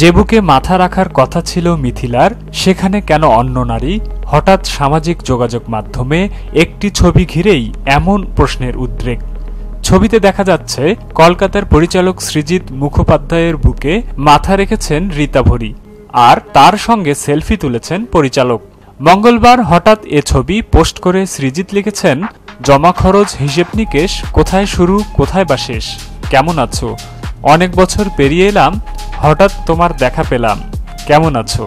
যে বুকে মাথা রাখার কথা ছিল মিথিলার, সেখানে কেন অন্য নারী? হঠাৎ সামাজিক যোগাযোগ মাধ্যমে একটি ছবি ঘিরেই এমন প্রশ্নের উদ্রেক। ছবিতে দেখা যাচ্ছে কলকাতার পরিচালক সৃজিত মুখোপাধ্যায়ের বুকে মাথা রেখেছেন রীতা ভরি, আর তার সঙ্গে সেলফি তুলেছেন পরিচালক। মঙ্গলবার হঠাৎ এ ছবি পোস্ট করে সৃজিত লিখেছেন, জমা খরচ হিসেব নিকেশ, কোথায় শুরু কোথায় বা শেষ, কেমন আছো, অনেক বছর পেরিয়ে এলাম, হঠাৎ তোমার দেখা পেলাম, কেমন আছো।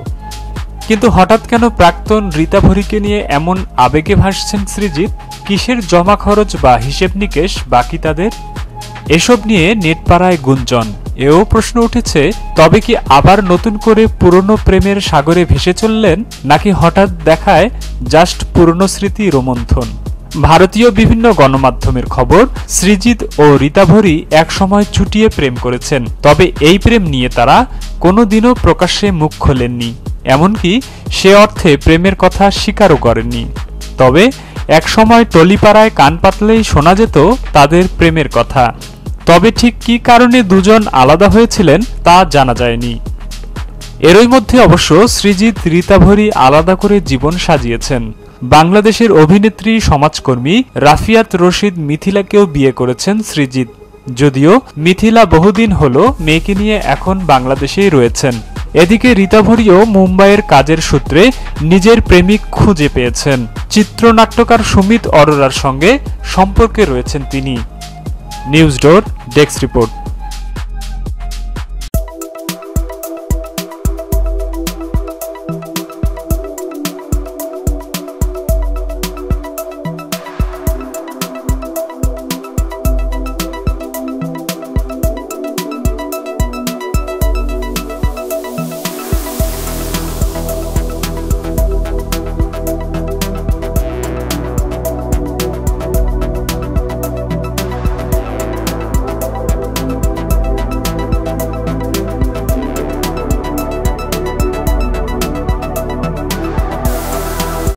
কিন্তু হঠাৎ কেন প্রাক্তন রীতা ভরিকে নিয়ে এমন আবেগে ভাসছেন সৃজিত? কিসের জমা খরচ বা হিসেব নিকেশ বাকি তাদের? এসব নিয়ে নেটপাড়ায় গুঞ্জন। এও প্রশ্ন উঠেছে, তবে কি আবার নতুন করে পুরনো প্রেমের সাগরে ভেসে চললেন, নাকি হঠাৎ দেখায় জাস্ট পুরনো স্মৃতি রোমন্থন? ভারতীয় বিভিন্ন গণমাধ্যমের খবর, সৃজিত ও রীতা ভরি একসময় চুটিয়ে প্রেম করেছেন, তবে এই প্রেম নিয়ে তারা কোনোদিনও প্রকাশ্যে মুখ খোলেননি, এমনকি সে অর্থে প্রেমের কথা স্বীকারও করেননি। তবে একসময় টলিপাড়ায় কান পাতলেই শোনা যেত তাদের প্রেমের কথা। তবে ঠিক কী কারণে দুজন আলাদা হয়েছিলেন তা জানা যায়নি। এরই মধ্যে অবশ্য সৃজিত রীতা ভরি আলাদা করে জীবন সাজিয়েছেন। বাংলাদেশের অভিনেত্রী সমাজকর্মী রাফিয়াত রশিদ মিথিলাকেও বিয়ে করেছেন সৃজিত, যদিও মিথিলা বহুদিন হল মেয়েকে নিয়ে এখন বাংলাদেশেই রয়েছেন। এদিকে রীতা ভরিও মুম্বাইয়ের কাজের সূত্রে নিজের প্রেমিক খুঁজে পেয়েছেন। চিত্রনাট্যকার সুমিত অরোরার সঙ্গে সম্পর্কে রয়েছেন তিনি। নিউজ ডোর ডেস্ক রিপোর্ট।